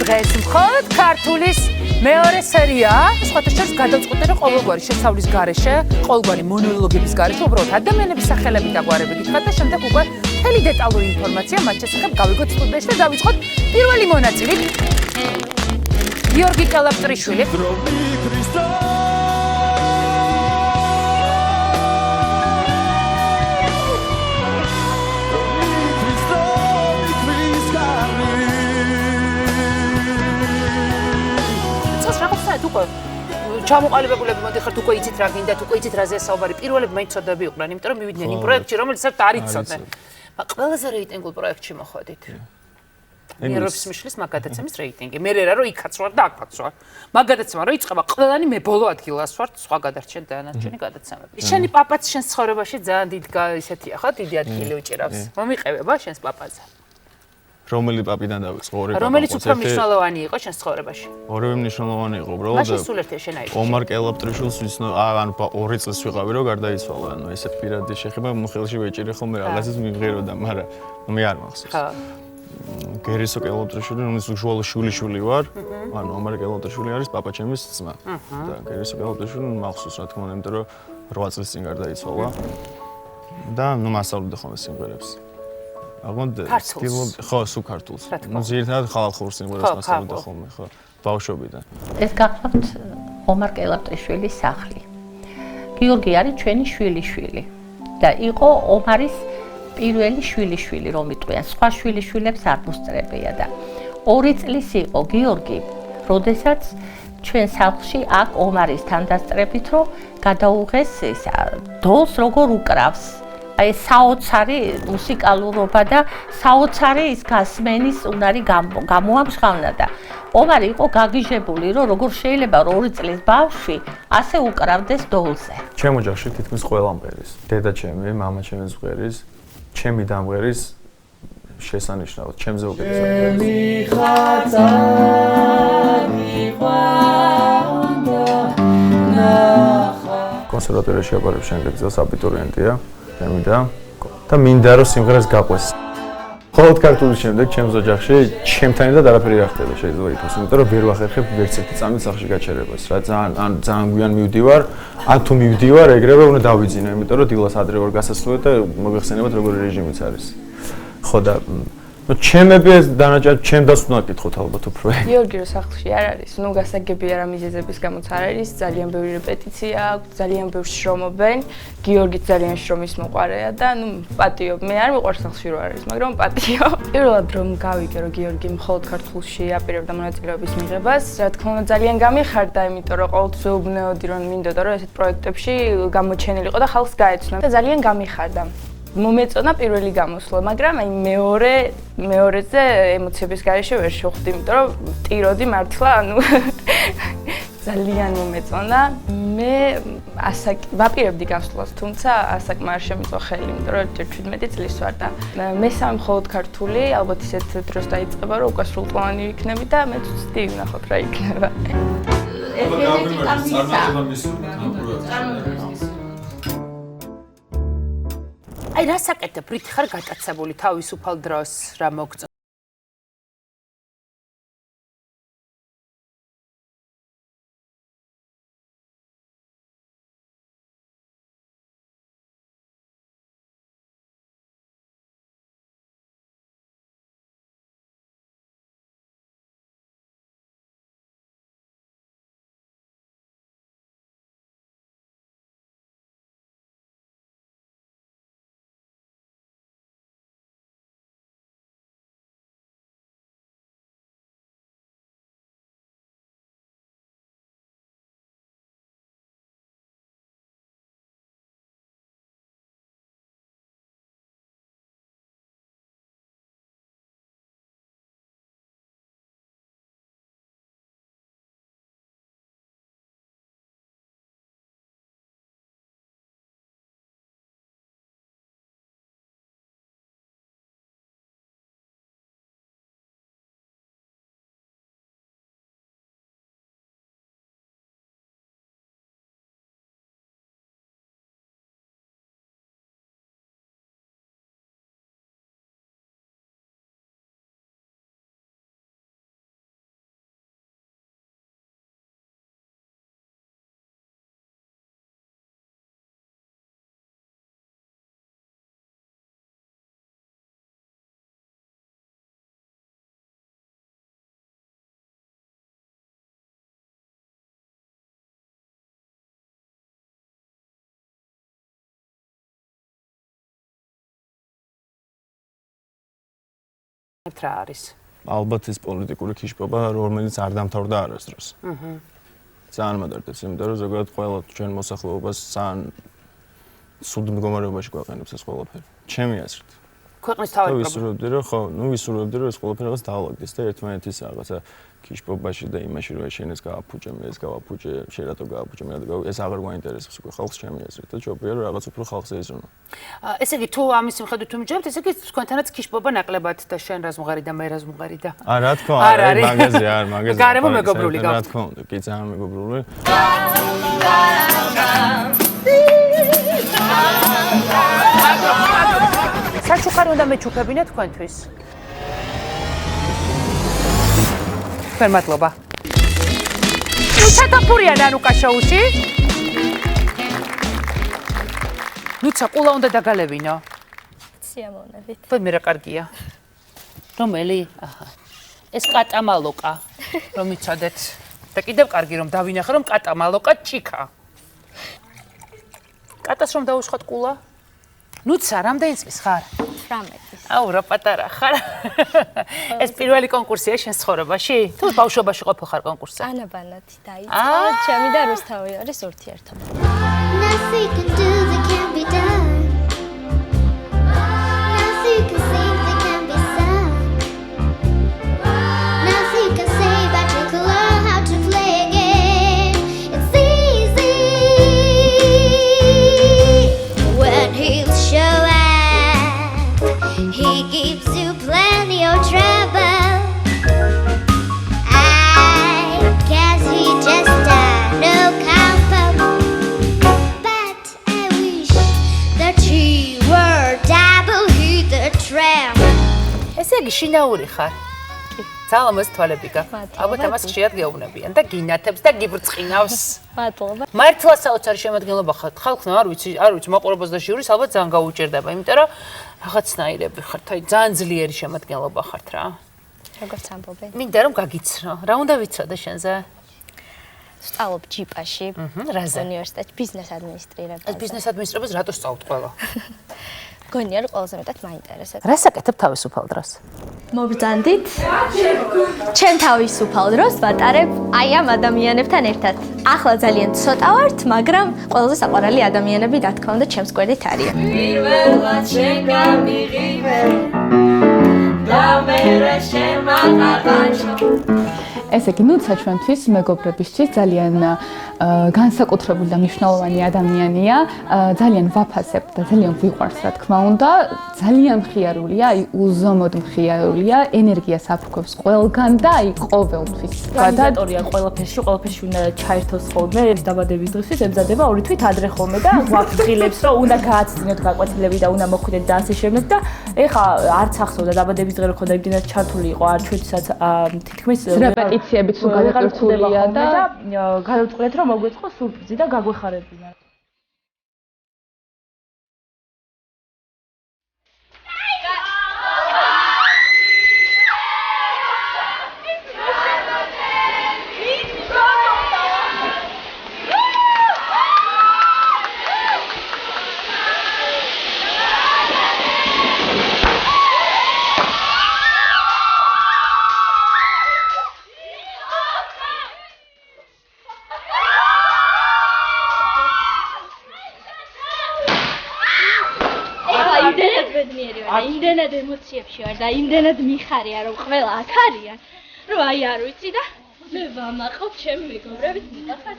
დღეს მხოლოდ ქართულის მეორე სერია, სხვათა შორის გადავწყვიტე, რომ ყოველგვარი შესავლის გარეშე, ყოველგვარი მონოლოგების გარეშე უბრალოდ ადამიანების სახელები და გვარები გითხრათ და შემდეგ უკვე მთელი დეტალური ინფორმაცია მათ შესახებ გავიგოთ სტუდიაში და დავიწყოთ პირველი მონაწილით. გიორგი კელაპტრიშვილი. უკვე ჩამოყალიბებულები მოდიხართ უკვე იცით რა გინდათ უკვე იცით რაზეა საუბარი პირველები მაინც ცოდები იყვნენ იმიტომ რომ მივიდნენ იმ პროექტში რომელიც საერთოდ არ იცოდნენ მაგრამ ყველაზე რეიტინგულ პროექტში მოხვედით ერობის მიშლის მაგადაცემის რეიტინგი მე რა რომ იქაც ვარ და აქაც ვარ მაგადაცემა რომ იწყება ყველანი მე ბოლო ადგილას ვარ სხვა გადარჩენ დანარჩენი გადაცემები შენი პაპაც შენს ცხოვრებაში ძალიან დიდ ისეთია ხო დიდი ადგილი უჭირავს მომიყევება შენს პაპაზე რომელი პაპიდან დავიწყო ორი პაპა რომელიც უფრო მნიშვნელოვანი იყო შენს ცხოვრებაში ორივე მნიშვნელოვანი იყო უბრალოდ მაშინ სულ ერთია შენ აი ომარ კელაპტრიშვილს ვიცნო ანუ 2 წელს ვიყავი რომ გარდაიცვალა ანუ ესეთ პირადი შეხება ხელში ვეჭირე ხოლმე რაღაცას მივღეროდა მაგრამ მე არ მახსოვს ხა გერისო კელაპტრიშვილი რომელიც უშუალო შვილიშვილი ვარ ანუ ომარ კელაპტრიშვილი არის პაპა ჩემის ძმა და გერისო კელაპტრიშვილი მახსოვს რა თქმა უნდა იმიტომ რომ 8 წელს წინ გარდაიცვალა და ნუ მასწავლობდა ხოლმე სიმღერებს აღონდა სტილობდი ხო სულ ქართულს ნუ ზირთად ხალხურ სიმღერას მასწავლობდა ხოლმე ხო ბავშვობიდან ეს გახლავთ ომარ კელაპტრიშვილის სახლი გიორგი არის ჩვენი შვილიშვილი და იყო ომარის პირველი შვილიშვილი რომ იტყვიან, სხვა შვილიშვილებს არ მოსწრებია და 2 წლის იყო გიორგი, როდესაც ჩვენ სახლში აქ ომარის თანდასწრებით რომ გადაუღეს ისა დოლს როგორ უკრავს. აი საოცარი მუსიკალურობა და საოცარი ის გასმენის უნარი გამოამჟღავნა და ომარი იყო გაგიჟებული რომ როგორ შეიძლება 2 წლის ბავშვი ასე უკრავდეს დოლზე. ჩემ ოჯახში თითქმის ყველა მღერის, დედა ჩემი, მამა ჩემი მღერის, ჩემი დამღერის შესანიშნავად, ჩემზე უკეთესად. კონსერვატორიაში აბარებს შემდეგ წელს აბიტურიენტია, ჩემი და მინდა რომ სიმღერას გაყვეს. ხოლოდ ქართულის შემდეგ ჩემს ოჯახში ჩემთან ერთად არაფერი არ ხდება შეიძლება იყოს, იმიტომ რომ ვერ ვახერხებ ვერც ერთი წამით სახლში გაჩერებას, რა ძალიან გვიან მივდივარ, ან თუ მივდივარ, ეგრევე უნდა დავიძინო, იმიტომ რომ დილას ადრე ვარ გასასვლელი და მოგეხსენებათ როგორი რეჟიმიც არის. ხო და ჩემები ეს დანაჭად ჩემ დას უნდა გკითხოთ ალბათ უფრო. გიორგი რო სახლში არ არის, ნუ გასაგები არა მიზეზების გამოც არ არის, ძალიან ბევრი რეპეტიცია აქვს, ძალიან ბევრს შრომობენ. გიორგი ძალიან შრომის მოყვარეა და ნუ პატიო, მე არ მიყვარს სახლში რო არის, მაგრამ პატიო. პირველად რომ გავიგე რომ გიორგი მხოლოდ ქართულში აპირებდა მონაწილეობის მიღებას, რა თქმა უნდა ძალიან გამიხარდა, იმიტომ რომ ყოველთვის ვეუბნეოდი რომ მინდოდა რომ ესეთ პროექტებში გამოჩენილიყო და ხალხს გაეცნო და ძალიან გამიხარდა. მომეწონა პირველი გამოსვლა, მაგრამ აი მეორეზე ემოციების გარეშე ვერ შევხვდი, იმიტომ რომ ტიროდი მართლა, ანუ ძალიან მომეწონა. მე ვაპირებდი გასვლას, თუმცა ასაკმა არ შემიწვა ხელი, იმიტომ რომ 17 წლის ვარ და მესამე მხოლოდ ქართული, ალბათ ისეთ დროს დაიწყება, რომ უკვე სრულწლოვანი ვიქნები და მე ვცდი ვნახოთ რა იქნება. აი რას აკეთებ? რით ხარ გატაცებული თავისუფალ დროს, რა მოგწონს? რა არის? ალბათ ის პოლიტიკური ქიშპობა, რომელიც არ დამთავრდა არასდროს. ძალიან მადარდებს, იმიტომ რომ ზოგადად ყველა ჩვენ მოსახლეობას ძალიან სულ მდგომარეობაში გვაყენებს ეს ყველაფერი. ჩემი აზრით. ქვეყნის თავი პრობლემა. ვისურვებდი რომ ხო, ვისურვებდი რომ ეს ყველაფერი რაღაც დაალაგდეს და ერთმანეთის რაღაცა ქიშპობაში და იმაში რომ შენ ეს გააფუჭე, მე ეს გავაფუჭე, შენ რატო გააფუჭე, მე რატო ეს აღარ გვაინტერესებს უკვე ხალხს ჩემი აზრით და ჯობია რომ რაღაც უფრო ხალხს ეიზრუნო. ესე იგი თუ ამის მიხედვით თუ მიჯობთ, ესე იგი თქვენთანაც ქიშპობა ნაკლებად და შენ რას მღერი და მე რას მღერი და რა თქმა უნდა, მაგაზე არ, მაგაზე. გარემო მეგობრული გაქვს. რა თქმა უნდა, კი ძალიან მეგობრული. საჩუქარი უნდა მეჩუქებინა თქვენთვის. თქვენ მადლობა. ჩატაფურია ნანუკა შოუში. ნუცა ყულა უნდა დაგალებინო. სიამოვნებით. ხო მე რა კარგია. რომელი? აჰა. ეს კატამალოკა. რომ იცოდეთ. და კიდევ კარგი რომ დავინახე რომ კატამალოკა ჩიკა. კატას რომ დაუშხოთ ყულა? ნუცა, რამდენი წლის ხარ? 18. აუ, რა პატარა ხარ. ეს პირველი კონკურსია შენ ცხოვრებაში? თუ ბავშვობაში ყოფილ ხარ კონკურსზე? ანაბანათი დაიწყო, ჩემი და რუსთავი არის ურთიერთობა. Nothing can do that can be done. Nothing can sing that can be sung. Nothing can say but you can learn how to play again. It's easy when he'll show up. He gives you plenty of trouble. I guess he just no comfort. But I wish that he were double hit the tram. ესე იგი შინაური ხარ. ძალამოს თვალები გაქვს. ალბათ ამას ხშირად გეუბნებიან და გინათებს და გიბრწყინავს. მადლობა. მართლა საოცარი შემადგენლობა ხართ. ხალხმა არ ვიცი, მაყურებელს და ჟიურის ალბათ ძალიან გაუჭირდება, იმიტომ რომ რაღაცნაირები ხართ, აი ძალიან ძლიერი შემადგენლობა ხართ რა. როგორც ამბობენ. მინდა რომ გაგიცნო. რა უნდა ვიცოდე შენზე? ვსწავლობ ჯიპაში. რაზე? უნივერსიტეტში ბიზნეს ადმინისტრირებას. ეს ბიზნეს ადმინისტრირებას რატო სწავლთ ყველა? გონია რომ ყველაზე მეტად მაინტერესებს. რას აკეთებ თავისუფალ დროს? მობრძანდით. ჩემ თავისუფალ დროს ვატარებ აი ამ ადამიანებთან ერთად. ახლა ძალიან ცოტა ვართ, მაგრამ ყველაზე საყვარელი ადამიანები რა თქმა უნდა ჩემს გვერდით არიან. პირველად შენ გამიღიმე და მე შემაღალაჩო. ესე იგი, ნუცა ჩვენთვის მეგობრებისთვის ძალიან განსაკუთრებული და მნიშვნელოვანი ადამიანია, ძალიან ვაფასებ და ძალიან ვიყვარს, რა თქმა უნდა, ძალიან მხიარულია, აი უზომოდ მხიარულია, ენერგიას აფრქვევს ყველგან და აი ყოველთვის. გადატორია ყველაფერში უნდა ჩაერთოს ხოლმე ეს დაბადების დღისთვის ემზადება ორი თვით ადრე ხოლმე და გვაფრთხილებს, რომ უნდა გააცდინოთ გაკვეთილები და უნდა მოხვიდეთ და ასე შემდეგ და ეხა არც ახსოვდა დაბადების დღე რო ხოდა იმდენად ჩართული იყო არჩვეთსაც თითქმის რეპეტიციებიც გადაწყვეტილია და გადავწყვეტ რომ მოგვეწყო სურპრიზი და გაგვეხარებინა. იმდენად ემოციებში ვარ და იმდენად მიხარია რომ ყველა აქ არიან რომ აი არ ვიცი და მე ვამაყობ ჩემი მეგობრებით მიდახარ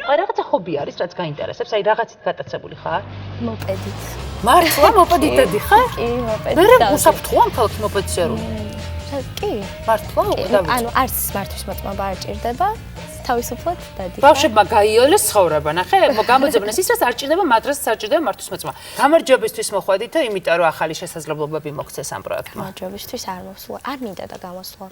აი რაღაცა ხობი არის რაც გაინტერესებს აი რაღაცით გატაცებული ხარ მოპედით მართლა მოპედით დიხარ კი მოპედით მე უსაფრთხოა ქალაქ მოპედიარული კი მართლა უკდავი ანუ არც მართვის მოწმობა არ ჭირდება თავისუფლად დადიხარ ბავშვებმა გაიოლეს ცხოვრება ნახე გამოძებნეს ის რაც არ ჭირდება მადრას არ ჭირდება მართვის მოწმობა გამარჯვებისთვის მოხვედით და იმიტომ რომ ახალი შესაძლებლობები მოგცეს ამ პროექტმა გამარჯვებისთვის არ მოსვლა არ მინდა და გამოსვლა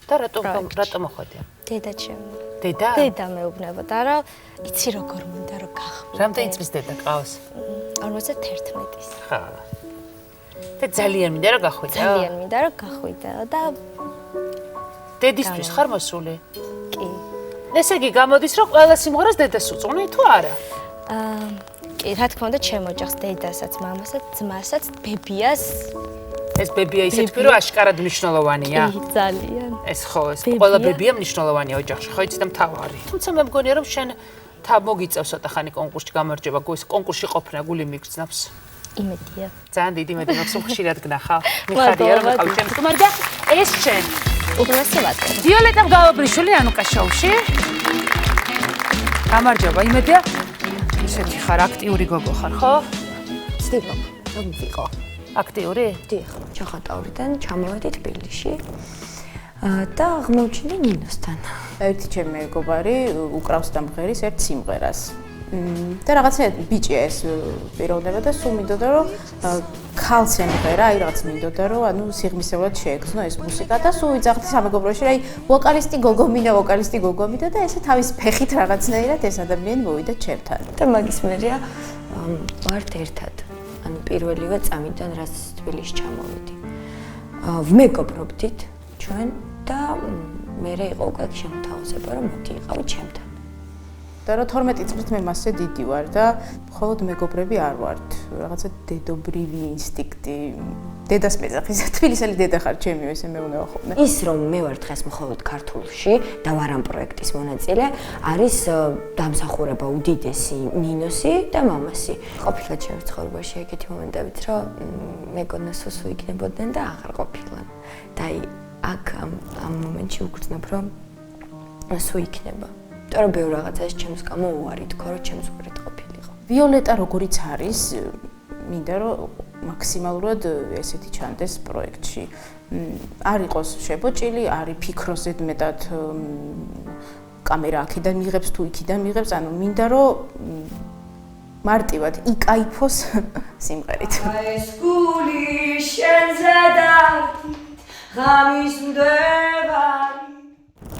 და რატომ მოხვედია დედა ჩემი დედა მეუბნებოდა რომ იცი როგორ მინდა რომ გახվი რამდენი წლის დედა ყავს 51-ის ხა და ძალიან მინდა რომ გახვიდე ძალიან მინდა რომ გახვიდე და დედისთვის ხარ მოსული კი ესე იგი გამოდის რომ ყველა სიმღერას დედას უწუნი თუ არა კი რა თქმა უნდა ჩემ ოჯახს დედასაც მამასაც ძმასაც ბებიას ეს ბებია ისეთი რომ აშკარად მნიშვნელოვანია კი ძალიან ეს ხო ეს ყველა ბებია მნიშვნელოვანია ოჯახში ხო იცი და მთავარი თუმცა მე მგონია რომ შენ მოგიწევს ცოტა ხანი კონკურსში გამარჯვება კონკურსში ყოფნა გული მიგწნობს იმედია ძალიან დიდი იმედი მაქვს რომ ხშირად გნახავ მიხარია რომ ყავი ჩემს თუმარ და ეს შენ უბრალოდ ვატყობ ვიოლეტა გავაბრიშვილი ანუკა შოუში გამარჯობა იმედია ისეთი ხარ აქტიური გოგო ხარ ხო ვსდებ რომ ვიყო აქტიური დიახ ჩახატავრიდან ჩამოვედი თბილისში და აღმოჩინე ნინოსთან ერთი ჩემი მეგობარი უკრავს და მღერის ერთ სიმღერას და რაღაცა ბიჭია ეს პიროვნება და სულ მინდოდა რომ ქალს ემღერა, აი რაღაც მინდოდა რომ ანუ სიღრმისეულად შეეგზნო ეს მუსიკა და სულ ვიძახდი სამეგობროში რომ აი ვოკალისტი გოგომინდა და ესე თავის ფეხით რაღაცნაირად ეს ადამიანი მოვიდა ჩემთან. და მაგის მერეა ვართ ერთად. ანუ პირველივე წამიდან რაც თბილისში ჩამოვედი. ვმეგობრობდით ჩვენ და მე იყო უკვე შემოთავაზება რომ მოდი იყავი ჩემთან. და რა 12 წლით მე მასზე დიდი ვარ და მხოლოდ მეგობრები არ ვართ. რაღაცა დედობრივი ინსტინქტი. დედას მეძახის. თბილისელი დედა ხარ ჩემი ესე მეუნება ხოლმე. ის რომ მე ვარ დღეს მხოლოდ ქართულში და ვარ ამ პროექტის მონაწილე, არის დამსახურება უდიდესი ნინოსი და მამასი. ყოფილა ჩემს ცხოვრებაში ეგეთი მომენტებიც, რომ მეგონა სუსუ იქნებოდნენ და აღარ ყოფილან. და აქ ამ მომენტში ვგრძნობ, რომ სუ იქნება. და რომ ბევრ რაღაცას ჩემს გამო უარი თქვა, რომ ჩემს უარით ყოფილიყო. ვიოლეტა როგორიც არის, მინდა რომ მაქსიმალურად ესეთი ჩანდეს პროექტში. არ იყოს შებოჭილი, არის ფიქროს ზედმეტად კამერა აქედან მიიღებს თუ იქიდან მიიღებს, ანუ მინდა რომ მარტივად იკაიფოს სიმღერით. ეს გული შენზე დარდით, ღამის მდევარი.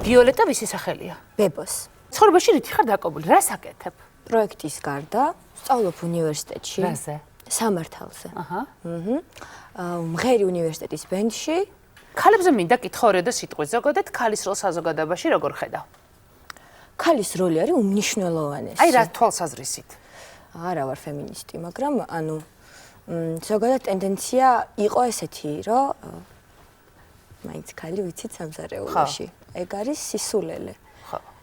ვიოლეტა ვისი სახელია? ბებოს. ცხოვრებაში რითი ხარ დაკავებული? რას აკეთებ? პროექტის გარდა სწავლობ უნივერსიტეტში. რაზე? სამართალზე. მღერი უნივერსიტეტის ბენდში. ქალებზე მინდა კითხავ და სიტყვის ზოგადად ქალის როლს საზოგადოებაში როგორ ხედავ? ქალის როლი არის უმნიშვნელოვანესი. აი რა თვალსაზრისით? არა ვარ ფემინისტი, მაგრამ ანუ ზოგადად ტენდენცია იყო ესეთი, რომ მაინც ქალი ვიცით სამზარეულოში. ეგ არის სისულელე.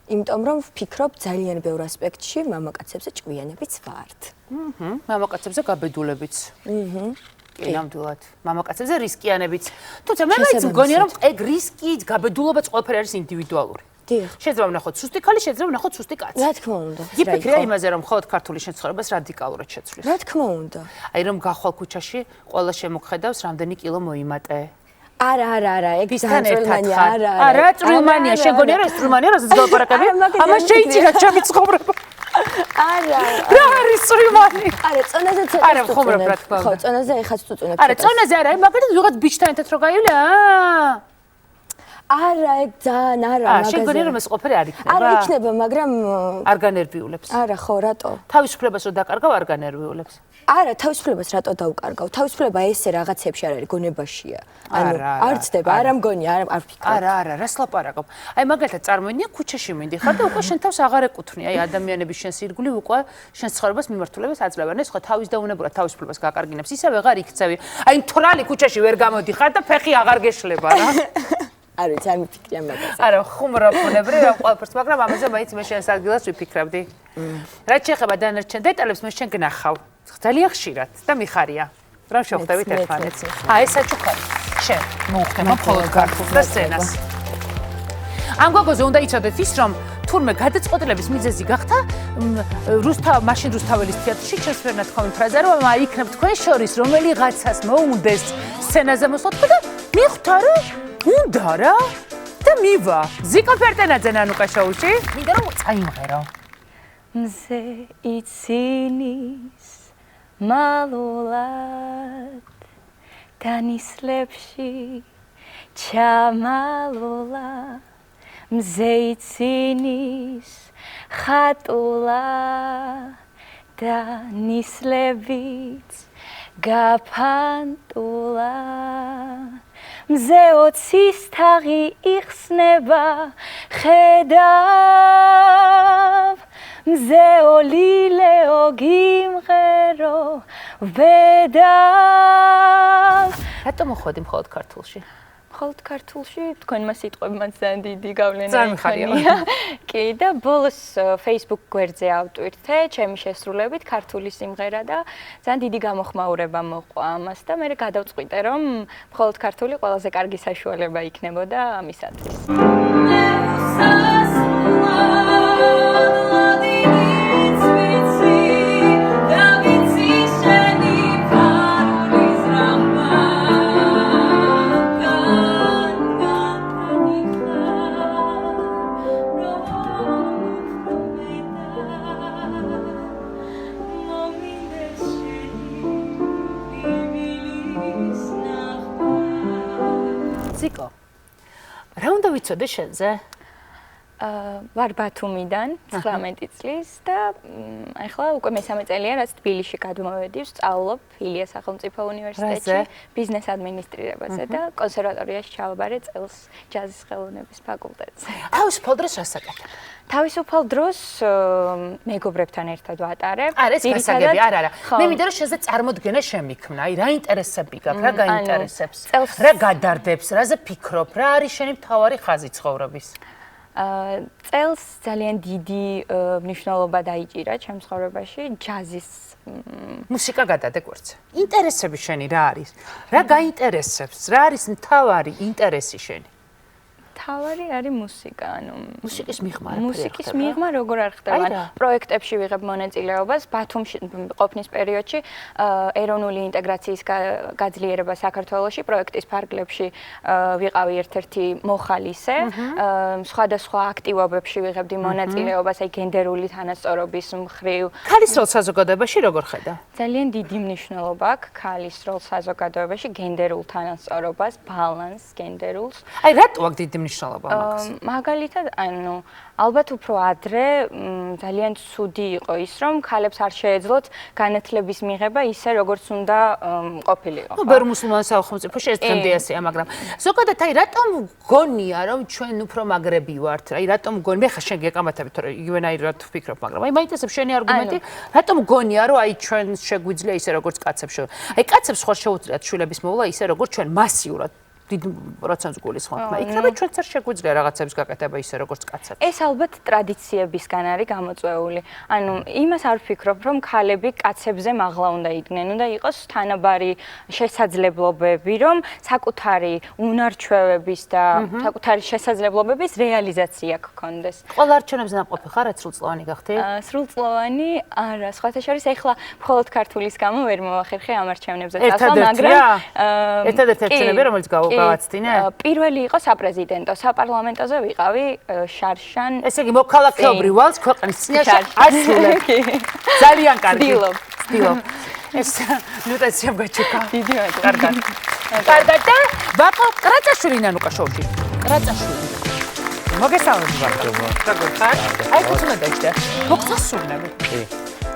იმიტომ რომ ვფიქრობ ძალიან ბევრ ასპექტში მამაკაცებზე ჭკვიანებიც ვართ. მამაკაცებზე გაბედულებიც. კი, ნამდვილად. მამაკაცებზე რისკიანებიც. თუმცა მე მაინც მგონია რომ ეგ რისკი, გაბედულობაც ყველაფერი არის ინდივიდუალური. დიახ. შეიძლება ვნახოთ სუსტი ქალი, შეიძლება ვნახოთ სუსტი კაცი. რა თქმა უნდა. იფიქრე იმაზე რომ მხოლოდ ქართული შეცხოვრებას რადიკალურად შეცვლის. რა თქმა უნდა. აი რომ გახვალ ქუჩაში, ყველა შემოგხედავს რამდენი კილო მოიმატე. არა, ეგ წრულმანია, არა, წრულმანია, შეგონია რომ ეს წრულმანია, რასაც გალაპარაკები? ამას შეიჭირა ჩემი ცხოვრება. არა. რა არის წრულმანი? არა, წონაზე ცოტა. არა, ხომრობ რა თქმა უნდა. ხო, წონაზე ეხაც წუწუნებ. არა, წონაზე არა, მაგალითად ვიღაც ბიჭთან ერთად რო გაივლი, არა, ეგ ძალიან არა, მაგაზე. შეგონია რომ ეს ყოფილი არ იქნება? არა იქნება, მაგრამ არ განერვიულებს. არა, ხო, რატო? თავისუფლებას რო დაკარგავ, არ განერვიულებს. არა, თავისუფლებას რატო დავკარგავ? თავისუფლება ესე რაღაცებში არ არის, გონებაშია. ანუ არ ცდება, არ მგონია, არ ვფიქრობ. არა, რას ლაპარაკობ? აი მაგალითად წარმოიდგინე, ქუჩაში მიდიხარ და უკვე შენ თავს აღარ ეკუთვნი, აი ადამიანების შენს ირგვლივ უკვე შენს ცხოვრებას მიმართულებას აძლევენ. ეს ხო თავის დაუნებურად თავისუფლებას გაკარგინებს, ისევ აღარ იქცევი. აი თვრალი ქუჩაში ვერ გამოდიხარ და ფეხი აღარ გეშლება რა. არ ვიცი, არ მიფიქრია მაგაზე. არა, ხუმრობ ბუნებრივია ყველაფერს, მაგრამ ამაზე მაინც მე შენს ადგილას ვიფიქრებდი. რაც შეეხება დანარჩენ დეტალებს, მე შენ გნახავ. ძალიან ხშირად და მიხარია. რომ შევხვდებით ერთმანეთს. ეს საჩუქარი. შენ მოუხდება მხოლოდ ქართულს და სცენას. ამ გვაგოზე უნდა იცოდეთ ის, რომ თურმე გადაწყვეტილების მიზეზი გახდა მაშინ რუსთაველის თეატრში ჩემს ვერ ნათქვამი ფრაზა, რომ იქნებ თქვენ შორის რომელიღაცას მოუნდეს სცენაზე მოსვლა და მიხვდა რომ უნდა რა და მივა. ზიკო ფერტენაძე ნანუკა შოუში. მინდა რომ წაიმღერო. მზე იცინის მალულად დანისლებში ჩამალულა მზე იცინის ხატულა დანისლებიც გაფანტულა მზე ოცის თაღი იხსნება ხედავ მზე ოლილეო გიმღერო ვედავ რატო მოხვედი მხოლოდ ქართულში? მხოლოდ ქართულში თქვენმა სიტყვებმაც ძალიან დიდი გავლენა იქონია. კი და ბოლოს Facebook გვერდზე ავტვირთე ჩემი შესრულებით ქართული სიმღერა და ძალიან დიდი გამოხმაურება მოყვა ამას და მე გადავწყვიტე რომ მხოლოდ ქართული ყველაზე კარგი საშუალება იქნებოდა ამისათვის. ზიკო, რა უნდა ვიცოდე შენზე? ვარ ბათუმიდან 19 წლის და ახლა უკვე მე-3 წელია რაც თბილისში გადმოვედი, ვსწავლობ ილიას სახელმწიფო უნივერსიტეტში ბიზნეს ადმინისტრირებაზე და კონსერვატორიაში ჩავაბარე წელს ჯაზის ხელოვნების ფაკულტეტზე. თავისუფალ დროს რას აკეთებ? თავისუფალ დროს მეგობრებთან ერთად ვატარებ. არა, ეს გასაგები, არა. მე მინდა რომ შეზე წარმოდგენა შემიქმნა, აი რა ინტერესები გაქვს, რა გაინტერესებს, რა გადარდებს, რაზე ფიქრობ, რა არის შენი მთავარი ხაზი ცხოვრების? წელს ძალიან დიდი მნიშვნელობა დაიჭირა ჩემს ცხოვრებაში ჯაზის მუსიკა გადადე გვერდზე. ინტერესები შენი რა არის? რა გაინტერესებს? რა არის მთავარი ინტერესი შენი? თავარი არის მუსიკა, ანუ მუსიკის მიღმა მუსიკის მიღმა როგორ არ ხდება? პროექტებში ვიღებ მონაწილეობას, ბათუმში ყოფნის პერიოდში ეროვნული ინტეგრაციის გაძლიერება საქართველოში პროექტის ფარგლებში ვიყავი ერთ-ერთი მოხალისე, სხვადასხვა აქტივობებში ვიღებდი მონაწილეობას, აი გენდერული თანასწორობის მხრივ. ქალის როლს საზოგადოებაში როგორ ხედა? ძალიან დიდი მნიშვნელობა აქვს ქალის როლს საზოგადოებაში, გენდერულ თანასწორობას, ბალანსს, გენდერულს. აი რატო აქვს დიდი მნიშვნელობა მაქვს? მაგალითად, ანუ ალბათ უფრო ადრე ძალიან ცუდი იყო ის, რომ ქალებს არ შეეძლოთ განათლების მიღება ისე, როგორც უნდა ყოფილიყო. ნუ ბევრ მუსულმან სახელმწიფოში ეს დღემდე ასეა, მაგრამ ზოგადად აი რატომ გონია, რომ ჩვენ უფრო მაგრები ვართ? აი რატომ გონი? მე ხა შენ გეკამათები, თორე იგივენაირად ვფიქრობ, მაგრამ აი მაინტერესებს შენი არგუმენტი, რატომ გონია, რომ აი ჩვენ შეგვიძლია ისე, როგორც კაცებს აი კაცებს ხო შეუძლიათ შვილების მოვლა ისე, როგორც ჩვენ მასიურად დიდ პროცენტს გულისხმობთ, მაგრამ იქნება ჩვენც არ შეგვიძლია რაღაცების გაკეთება ისე როგორც კაცებს. ეს ალბათ ტრადიციებისგან არის გამოწვეული. ანუ იმას არ ვფიქრობ, რომ ქალები კაცებზე მაღლა უნდა იდგნენ, უნდა იყოს თანაბარი შესაძლებლობები, რომ საკუთარი უნარჩვევების და საკუთარი შესაძლებლობების რეალიზაცია გქონდეს. ყველა არჩევნებზე ნაყოფი ხარ, სრულწლოვანი გახდი? სრულწლოვანი არა, სხვათა შორის ეხლა მხოლოდ ქართულის გამო ვერ მოვახერხე ამ არჩევნებზე წასვლა, მაგრამ ერთადერთი არჩევნები რომელიც გავაცდინე? პირველი იყო საპრეზიდენტო, საპარლამენტოზე ვიყავი შარშან. ესე იგი მოქალაქეობრივ ვალს ქვეყნის წინაშე ასრულებ. ძალიან კარგი. ვცდილობ. ეს ნუტაცია გაჩეკა. დიდი მადლობა. კარგად. კარგად და ბაკო კრაწაშვილი ნანუკა შოუში. კრაწაშვილი. მოგესალმები ბაკო. როგორ ხარ? აი ხუთმა დაიჭდა. მოგწასულნები. კი.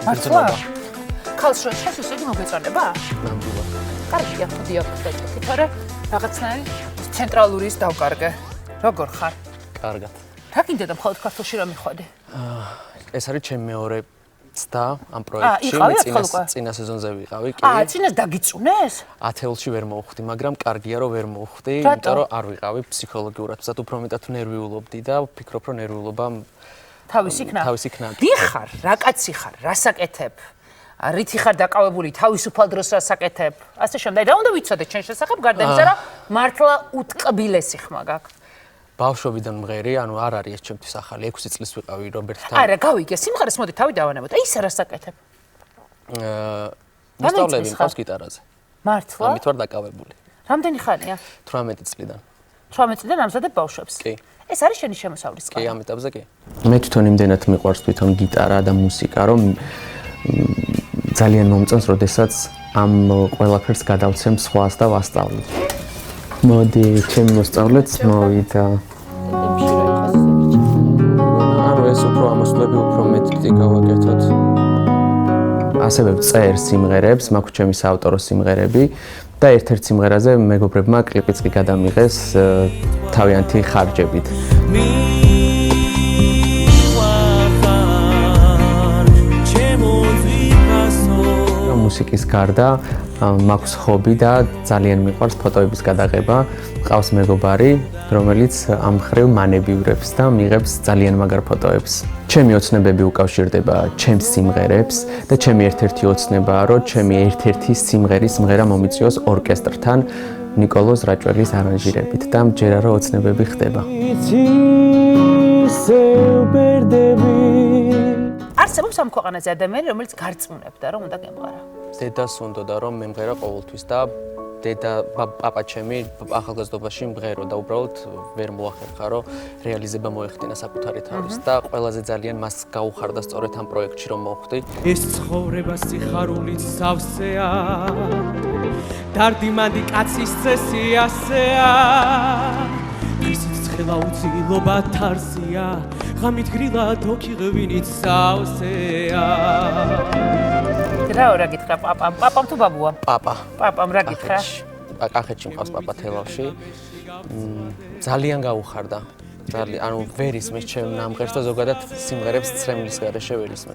მართლა? ქალს შოშას ისე მოგეწონება? ნამდვილად. კარგია, ხოდია ხდაჭი. თორე რაღაცნაირი ცენტრალური ის დავკარგე. როგორ ხარ? კარგად. რა გინდა და მხოლოდ ქართულში რა მიხვედი? ეს არის ჩემი მეორე ცდა ამ პროექტში. წინა სეზონზე ვიყავი, კი. წინას დაგიწუნეს? ათეულში ვერ მოვხვდი, მაგრამ კარგია რომ ვერ მოვხვდი, იმიტომ რომ არ ვიყავი ფსიქოლოგიურად, ვსად უფრო მეტად ნერვიულობდი და ვფიქრობ რომ ნერვიულობა თავისი იქნა. დიხარ, რა კაცი ხარ, რასაკეთებ? რითი ხარ დაკავებული თავისუფალ დროს რასაკეთებ? ასე შემდეგ. რა უნდა ვიცოდე ჩვენ შესახებ გარდა იმისა, რომ მართლა უტკბილესი ხმა გაქვს. ბავშვობიდან მღერი, ანუ არ არის ეს ჩემთვის ახალი, 6 წლის ვიყავი რობერტთან. არა, გავიგე, სიმღერას მოდი თავი დავანებოთ. აი, ისა რასაკეთებ? მოსწავლები მყავს გიტარაზე. მართლა? ამით ვარ დაკავებული. რამდენი ხანია? 18 წლიდან. 18 წლიდან ამზადებ ბავშვებს? კი. ეს არის შენი შემოსავლის წყარო? კი, ამ ეტაპზე კი. მე თვითონ იმდენად მიყვარს თვითონ გიტარა და მუსიკა, რომ ძალიან მომწონს, როდესაც ამ ყველაფერს გადავცემ სხვას და ვასწავლებ. მოდი, ჩემი მოსწავლეც მოვიდა. ანუ ეს უფრო ამოსვლები უფრო მეტი გავაკეთოთ. ასევე წერ სიმღერებს, მაქვს ჩემი საავტორო სიმღერები და ერთ-ერთ სიმღერაზე მეგობრებმა კლიპიც კი გადამიღეს თავიანთი ხარჯებით. მუსიკის გარდა მაქვს ჰობი და ძალიან მიყვარს ფოტოების გადაღება. მყავს მეგობარი, რომელიც ამ ხრივ მანებიურებს და მიღებს ძალიან მაგარ ფოტოებს. ჩემი ოცნებები უკავშირდება ჩემს სიმღერებს და ჩემი ერთ-ერთი ოცნებაა, რომ ჩემი ერთ-ერთი სიმღერის სიმღერა მომიწვიოს ორკესტრთან ნიკოლოზ რაჭველის არანჟირებით და მჯერა რომ ოცნებები ხდება. არსებობს ამ ქვეყანაზე ადამიანი, რომელიც გარწმუნებდა, რომ უნდა გემღარა. დედას უნდოდა რომ მემღერა ყოველთვის და დედა პაპა ჩემი ახალგაზრდობაში მღერო და უბრალოდ ვერ მოახერხა რომ რეალიზება მოეხდინა საკუთარი თავის და ყველაზე ძალიან მას გაუხარდა სწორედ ამ პროექტში რომ მოვხვდი. ეს ცხოვრება სიხარულით სავსეა დარდიმანდი კაცის წესი ასეა ისიც ცხელ ლაუცილობა თარსია ღამით გრილა თოქი ღვინით სავსეა რა გითხრა პაპამ თუ ბაბუა? პაპამ რა გითხრა? კახეთში მყავს პაპა თელავში. ძალიან გაუხარდა. ძალიან, ანუ ვერ ისმის ჩემ ნამღერს და ზოგადად სიმღერებს ცრემლის გარეშე ვერ ისმის.